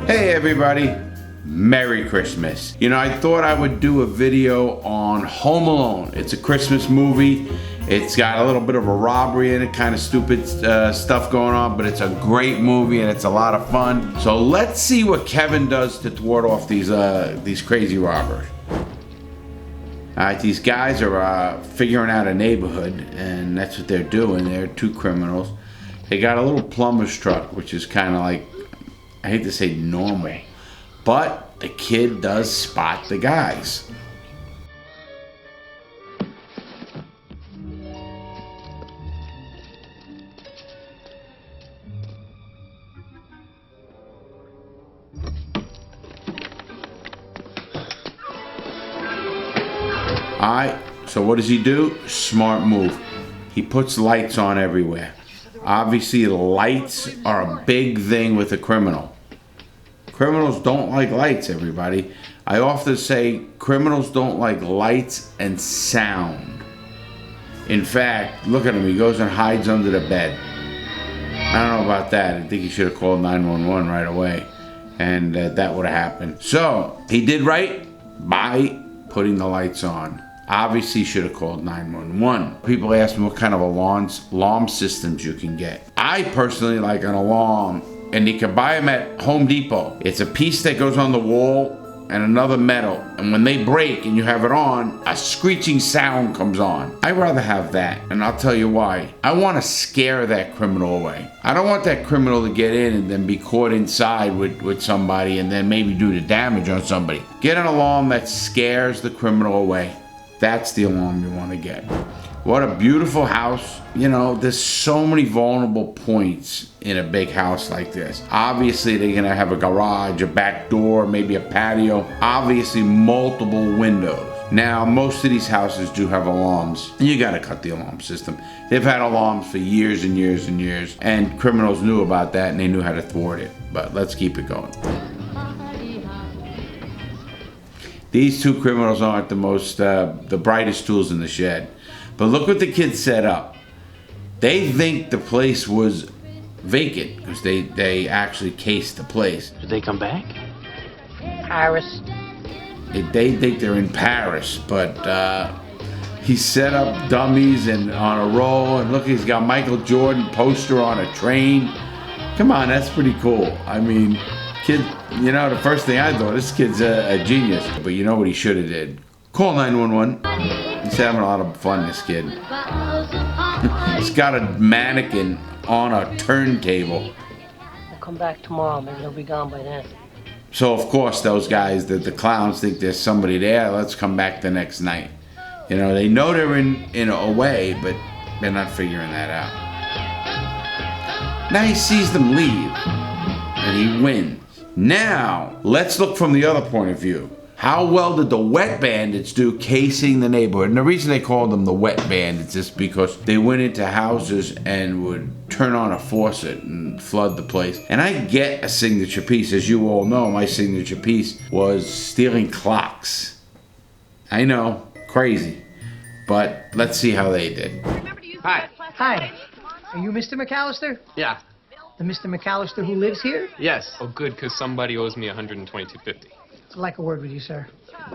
Hey everybody, Merry Christmas. You know, I thought I would do a video on Home Alone. It's a Christmas movie. It's got a little bit of a robbery in it, kind of stupid stuff going on, but it's a great movie and it's a lot of fun. So let's see what Kevin does to thwart off these crazy robbers. Alright, these guys are figuring out a neighborhood, and that's what they're doing. They're two criminals. They got a little plumber's truck, which is kind of like, I hate to say normal, but the kid does spot the guys. Alright, so what does he do? Smart move. He puts lights on everywhere. Obviously, lights are a big thing with a criminal. Criminals don't like lights, everybody. I often say criminals don't like lights and sound. In fact, look at him. He goes and hides under the bed. I don't know about that. I think he should have called 911 right away, and that would have happened. So, he did right by putting the lights on. Obviously, should have called 911. People ask me what kind of alarm systems you can get. I personally like an alarm, and you can buy them at Home Depot. It's a piece that goes on the wall and another metal, and when they break and you have it on, a screeching sound comes on. I'd rather have that, and I'll tell you why. I want to scare that criminal away. I don't want that criminal to get in and then be caught inside with somebody and then maybe do the damage on somebody. Get an alarm that scares the criminal away. That's the alarm you want to get. What a beautiful house. You know, there's so many vulnerable points in a big house like this. Obviously, they're gonna have a garage, a back door, maybe a patio. Obviously, multiple windows. Now, most of these houses do have alarms. You gotta cut the alarm system. They've had alarms for years and years and years, and criminals knew about that and they knew how to thwart it. But let's keep it going. These two criminals aren't the brightest tools in the shed. But look what the kids set up. They think the place was vacant because they actually cased the place. Did they come back? Paris. They think they're in Paris, but he set up dummies and on a roll, and look, he's got Michael Jordan poster on a train. Come on, that's pretty cool. I mean, kid, you know, the first thing I thought, this kid's a genius. But you know what he should have did? Call 911. He's having a lot of fun, this kid. He's got a mannequin on a turntable. I'll come back tomorrow. Maybe he'll be gone by then. So of course those guys, the clowns, think there's somebody there. Let's come back the next night. You know, they know they're in a way, but they're not figuring that out. Now he sees them leave, and he wins. Now, let's look from the other point of view. How well did the Wet Bandits do casing the neighborhood? And the reason they called them the Wet Bandits is because they went into houses and would turn on a faucet and flood the place. And I get a signature piece. As you all know, my signature piece was stealing clocks. I know, crazy. But let's see how they did. Hi. Hi. Are you Mr. McAllister? Yeah. The Mr. McAllister who lives here? Yes. Oh, good, because somebody owes me $122.50. I'd like a word with you, sir.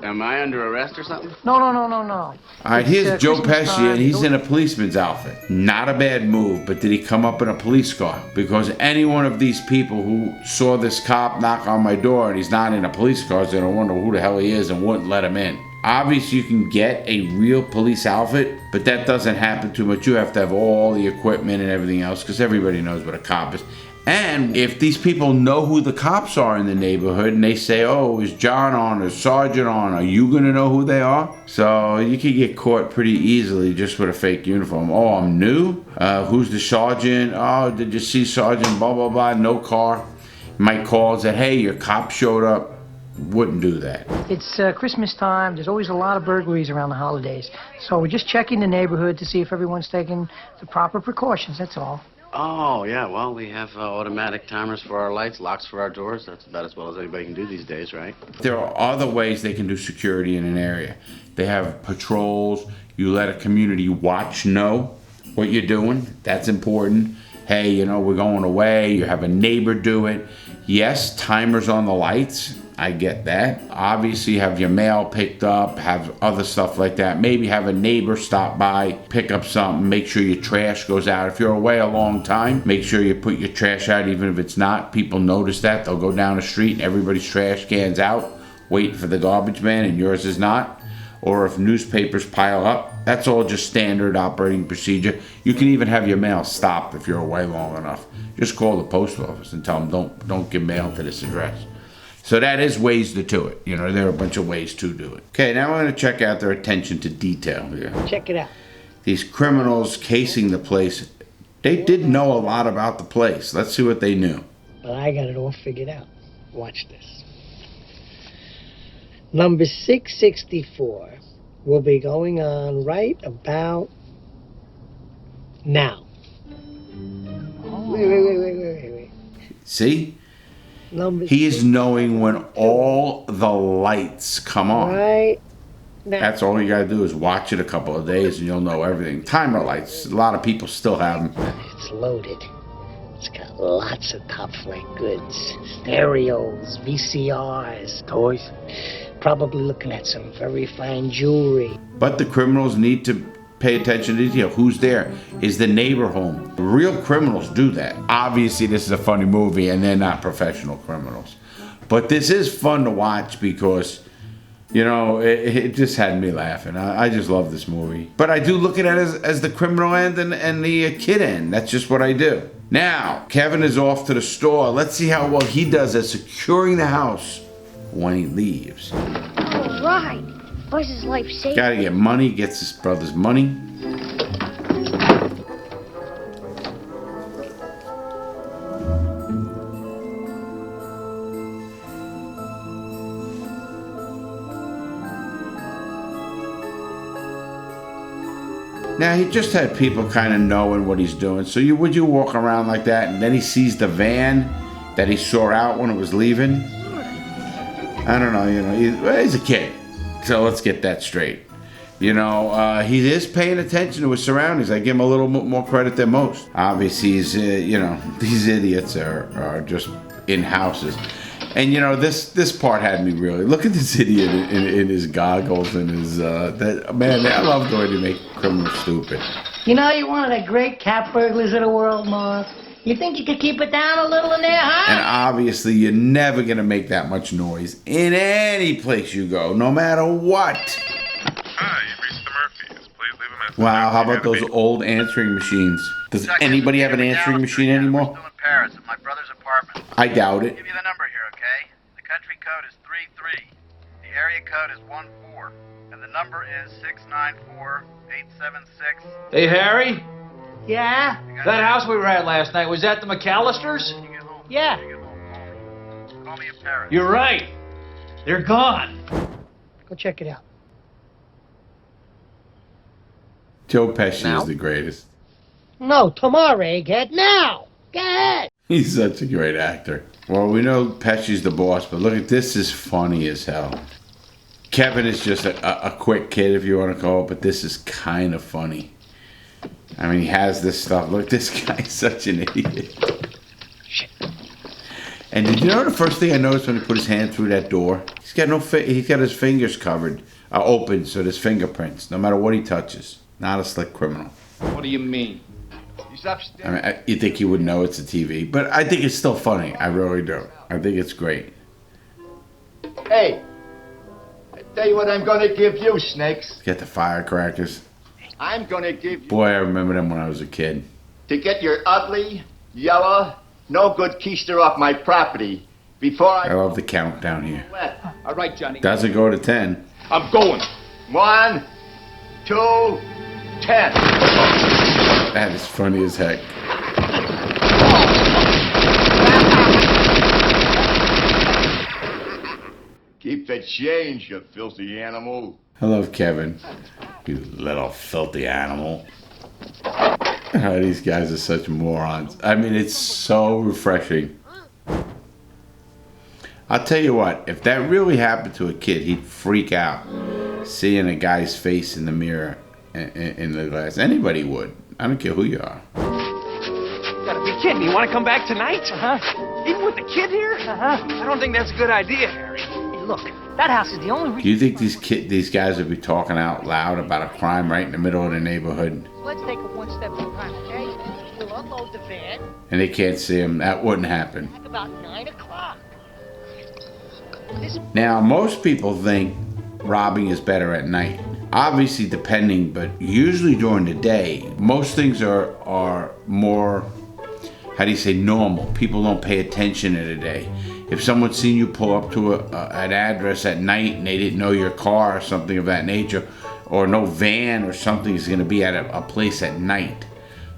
Am I under arrest or something? No. All right, here's Joe Christmas Pesci, time. and he's in a policeman's outfit. Not a bad move, but did he come up in a police car? Because any one of these people who saw this cop knock on my door and he's not in a police car, they're gonna wonder who the hell he is and wouldn't let him in. Obviously, you can get a real police outfit, but that doesn't happen too much. You have to have all the equipment and everything else, because everybody knows what a cop is. And if these people know who the cops are in the neighborhood and they say, oh, is John on, is Sergeant on, are you going to know who they are? So you can get caught pretty easily just with a fake uniform. Oh, I'm new? Who's the sergeant? Oh, did you see Sergeant blah, blah, blah, no car? Might call and say, hey, your cop showed up. Wouldn't do that. It's Christmas time. There's always a lot of burglaries around the holidays. So we're just checking the neighborhood to see if everyone's taking the proper precautions, that's all. Oh, yeah, well, we have automatic timers for our lights, locks for our doors. That's about as well as anybody can do these days, right? There are other ways they can do security in an area. They have patrols. You let a community watch know what you're doing. That's important. Hey, you know, we're going away. You have a neighbor do it. Yes, timers on the lights. I get that. Obviously, have your mail picked up, have other stuff like that. Maybe have a neighbor stop by, pick up something, make sure your trash goes out. If you're away a long time, make sure you put your trash out, even if it's not. People notice that. They'll go down the street and everybody's trash can's out, waiting for the garbage man, and yours is not. Or if newspapers pile up, that's all just standard operating procedure. You can even have your mail stopped if you're away long enough. Just call the post office and tell them don't give mail to this address. So that is ways to do it. You know, there are a bunch of ways to do it. Okay, now we're going to check out their attention to detail here. Check it out. These criminals casing the place, they did know a lot about the place. Let's see what they knew. But I got it all figured out. Watch this. Number 664 will be going on right about now. Wait. See? Number He is knowing when all the lights come on. right now. That's all you gotta do is watch it a couple of days and you'll know everything. Timer lights, a lot of people still have them. It's loaded. It's got lots of top flight goods. Stereos, VCRs, toys. Probably looking at some very fine jewelry. But the criminals need to pay attention to detail. Who's there? Is the neighbor home? Real criminals do that. Obviously, this is a funny movie and they're not professional criminals. But this is fun to watch because, you know, it just had me laughing. I just love this movie. But I do look at it as the criminal end and the kid end. That's just what I do. Now, Kevin is off to the store. Let's see how well he does at securing the house when he leaves. All right. Was his life safe? Gotta get money, gets his brother's money. Now, he just had people kind of knowing what he's doing. So would you walk around like that and then he sees the van that he saw out when it was leaving? I don't know, you know, he's a kid. So let's get that straight. You know, he is paying attention to his surroundings. I give him a little more credit than most. Obviously, he's, you know, these idiots are just in houses. And, you know, this part had me really. Look at this idiot in his goggles and his, man, I love the way they make criminals stupid. You know, you're one of the great cat burglars of the world, Mark. You think you could keep it down a little in there, huh? And obviously, you're never going to make that much noise in any place you go, no matter what. Hi, you've reached the Murphys. Please leave a message. Wow, how about those old answering machines? Does anybody have an answering machine anymore? Still in Paris at my brother's apartment. I doubt I'll it. give you the number here, okay? The country code is 33. The area code is 14. And the number is 694-876. Hey, Harry? Yeah? That house we were at last night, was that the McAllisters? When you get home, Yeah. when you get home, call me in Paris. You're right. They're gone. Go check it out. Joe Pesci is the greatest. No, tomorrow, egghead. Now! Go ahead! He's such a great actor. Well, we know Pesci's the boss, but look at this, is funny as hell. Kevin is just a quick kid, if you want to call it, but this is kind of funny. I mean, he has this stuff. Look, this guy's such an idiot. And did you know the first thing I noticed when he put his hand through that door? He's got he's got his fingers covered, open, so there's fingerprints, no matter what he touches. Not a slick criminal. What do you mean? He's upstairs. I mean, you think he would know it's a TV, but I think it's still funny. I really do. I think it's great. Hey, I tell you what I'm gonna give you, Snakes. Get the firecrackers. I'm gonna give you Boy, I remember them when I was a kid. to get your ugly, yellow, no good keister off my property before I I love the countdown here. left. All right, Johnny. Doesn't go to 10. I'm going. 1, 2, 10. That is funny as heck. Keep the change, you filthy animal. I love Kevin. You little filthy animal. These guys are such morons. I mean, it's so refreshing. I'll tell you what, if that really happened to a kid, he'd freak out. Seeing a guy's face in the mirror in the glass. Anybody would. I don't care who you are. You gotta be kidding me. You wanna come back tonight? Huh? Even with the kid here? Uh-huh. I don't think that's a good idea, Harry. Hey, look, that house is the only reason... Do you think these guys would be talking out loud about a crime right in the middle of the neighborhood? Let's take it one step at a time, okay? We'll unload the van. And they can't see them? That wouldn't happen. Back about 9 o'clock. Now, most people think robbing is better at night. Obviously depending, but usually during the day. Most things are more, how do you say, normal. People don't pay attention in the day. If someone's seen you pull up to an address at night and they didn't know your car or something of that nature, or no van or something is going to be at a place at night.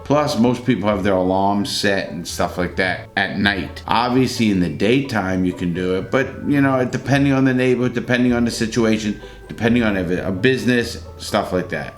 Plus, most people have their alarms set and stuff like that at night. Obviously, in the daytime, you can do it, but, you know, depending on the neighborhood, depending on the situation, depending on a business, stuff like that.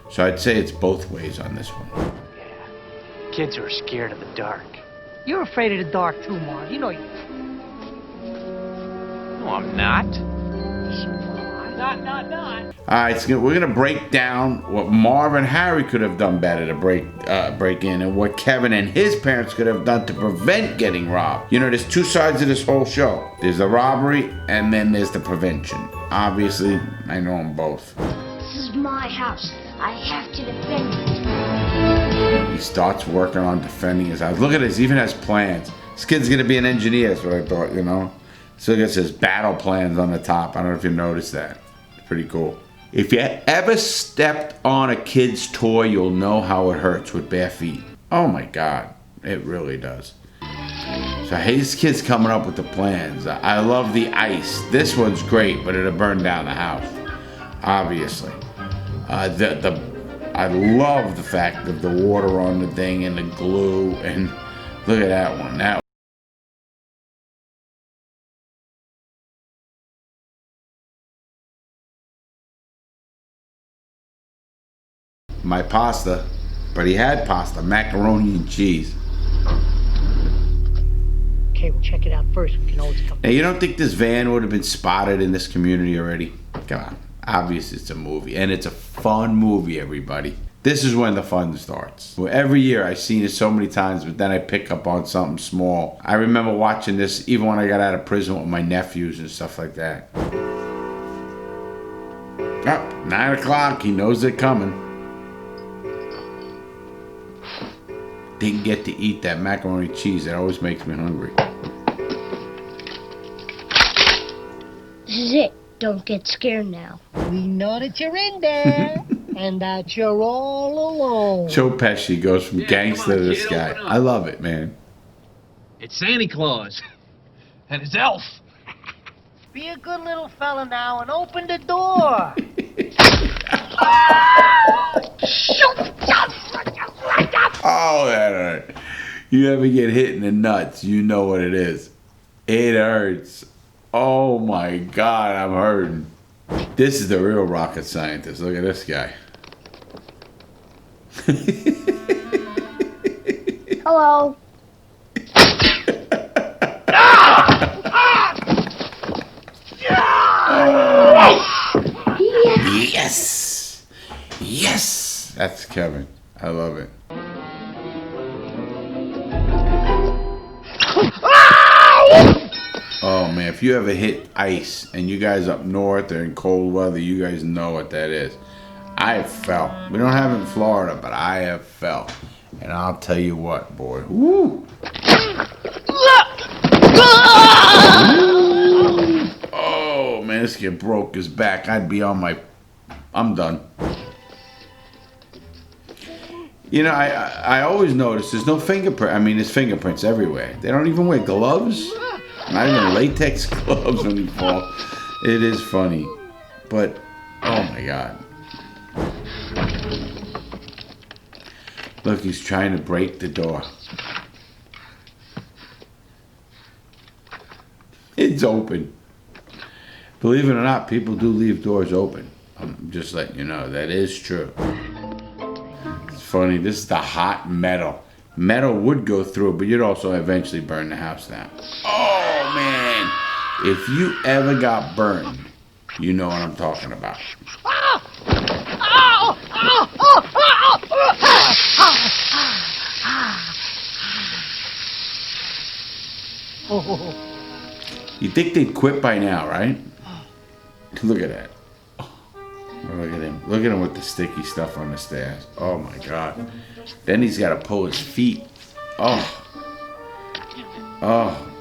So I'd say it's both ways on this one. Yeah. Kids are scared of the dark. You're afraid of the dark, too, Marv. You know you... No, I'm not. Not. All right, so we're gonna break down what Marv and Harry could have done better to break in, and what Kevin and his parents could have done to prevent getting robbed. You know, there's two sides of this whole show. There's the robbery, and then there's the prevention. Obviously, I know them both. This is my house. I have to defend it. He starts working on defending his house. Look at this, he even has plans. This kid's gonna be an engineer, that's what I thought, you know. So it says battle plans on the top. I don't know if you noticed that. It's pretty cool. If you ever stepped on a kid's toy, you'll know how it hurts with bare feet. Oh my God, it really does. So his kid's coming up with the plans. I love the ice. This one's great, but it'll burn down the house, obviously. I love the fact of the water on the thing and the glue, and look at that one. My pasta, but he had pasta, macaroni and cheese. Okay, we'll check it out first. We can always come. Now, you don't think this van would have been spotted in this community already? Come on. Obviously, it's a movie, and it's a fun movie, everybody. This is when the fun starts. Well, every year, I've seen it so many times, but then I pick up on something small. I remember watching this even when I got out of prison with my nephews and stuff like that. Oh, 9 o'clock, he knows they're coming. Didn't get to eat that macaroni and cheese. It always makes me hungry. This is it. Don't get scared now. We know that you're in there, and that you're all alone. Joe Pesci goes from gangster to this guy. I love it, man. It's Santa Claus. And his elf. Be a good little fella now and open the door. Oh, that hurt. You ever get hit in the nuts, you know what it is. It hurts. Oh my God, I'm hurting. This is the real rocket scientist. Look at this guy. Hello. Yes! Yes! That's Kevin. I love it. Oh man, if you ever hit ice and you guys up north or in cold weather, you guys know what that is. I have felt. We don't have it in Florida, but I have felt. And I'll tell you what, boy. Woo! Oh man, this kid broke his back. I'd be on my... I'm done. You know, I always notice there's no fingerprint. I mean, there's fingerprints everywhere. They don't even wear gloves. Not even latex gloves when you fall. It is funny. But, oh my God. Look, he's trying to break the door. It's open. Believe it or not, people do leave doors open. I'm just letting you know, that is true. It's funny, this is the hot metal. Metal would go through, but you'd also eventually burn the house down. Oh man, if you ever got burned, you know what I'm talking about. You'd think they'd quit by now, right? Look at that. Look at him. Look at him with the sticky stuff on the stairs. Oh my God. Then he's got to pull his feet. Oh. Oh.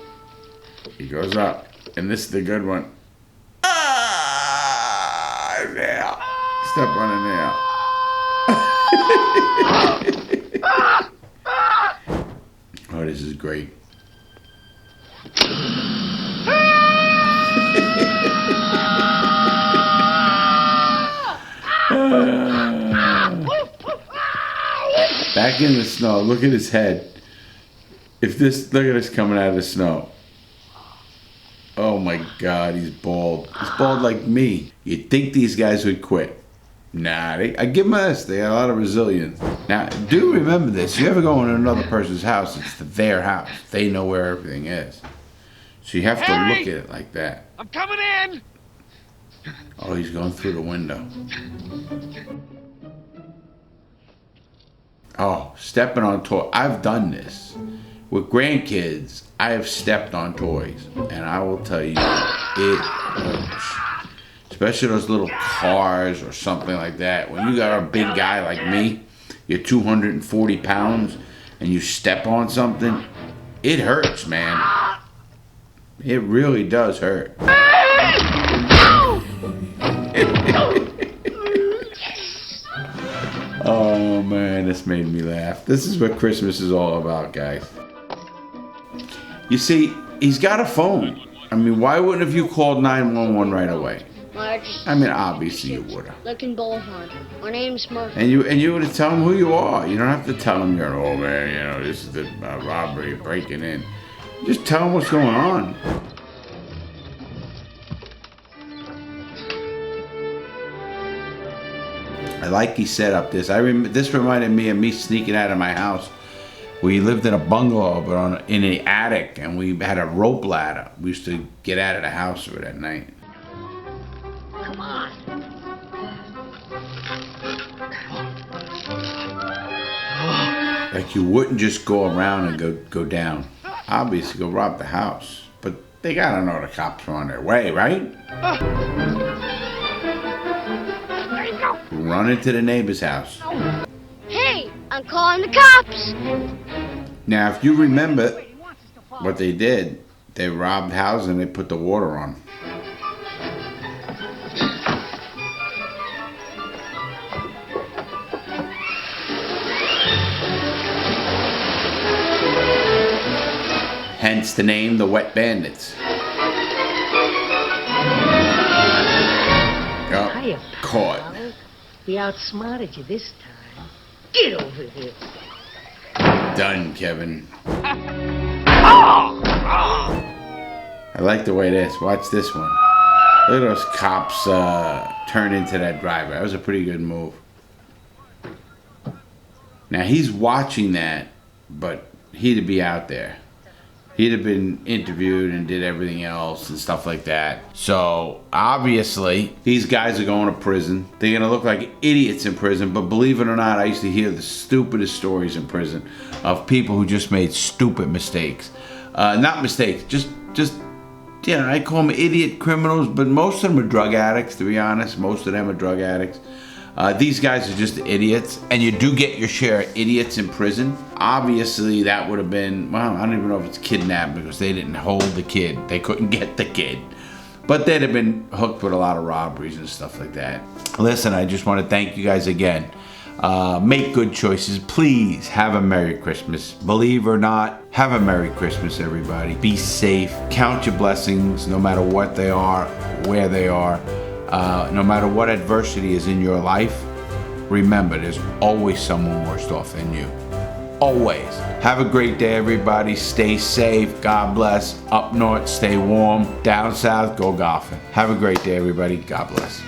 He goes up. And this is the good one. Ah! Nail. Step on a nail. Oh, this is great. Back in the snow. Look at his head. Look at this coming out of the snow. Oh my God, he's bald. He's bald like me. You'd think these guys would quit. Nah, I give them this. They got a lot of resilience. Now, do remember this. You ever go in another person's house, it's their house. They know where everything is. So you have to look at it like that. I'm coming in! Oh, he's going through the window. Oh, stepping on toys. I've done this. With grandkids, I have stepped on toys. And I will tell you, it hurts. Especially those little cars or something like that. When you got a big guy like me, you're 240 pounds, and you step on something, it hurts, man. It really does hurt. Oh man, this made me laugh. This is what Christmas is all about, guys. You see, he's got a phone. I mean, why wouldn't have you called 911 right away? I mean, obviously you would have. Lincoln Boulevard. My name's Murphy. And you would have tell him who you are. You don't have to tell him you're an old man. You know, this is the robbery, breaking in. Just tell him what's going on. I like he set up this. This reminded me of me sneaking out of my house. We lived in a bungalow, but in the attic, and we had a rope ladder. We used to get out of the house for it at night. Come on. Like you wouldn't just go around and go down. Obviously, go rob the house. But they gotta know the cops are on their way, right? Run into the neighbor's house. Hey, I'm calling the cops. Now, if you remember what they did, they robbed houses and they put the water on. Hence the name, the Wet Bandits. Hiya, caught. We outsmarted you this time. Get over here. Done, Kevin. I like the way this. Watch this one. Look at those cops turn into that driver. That was a pretty good move. Now he's watching that, but he'd be out there. He'd have been interviewed and did everything else and stuff like that. So obviously these guys are going to prison. They're gonna look like idiots in prison, but believe it or not, I used to hear the stupidest stories in prison of people who just made stupid mistakes. Not mistakes, just you know, I call them idiot criminals, but most of them are drug addicts, to be honest. Most of them are drug addicts. These guys are just idiots, and you do get your share of idiots in prison. Obviously, that would have been, well, I don't even know if it's kidnapping because they didn't hold the kid. They couldn't get the kid. But they'd have been hooked with a lot of robberies and stuff like that. Listen, I just want to thank you guys again. Make good choices. Please have a Merry Christmas. Believe or not, have a Merry Christmas, everybody. Be safe. Count your blessings, no matter what they are, where they are. No matter what adversity is in your life, remember, there's always someone worse off than you. Always. Have a great day, everybody. Stay safe. God bless. Up north, stay warm. Down south, go golfing. Have a great day, everybody. God bless.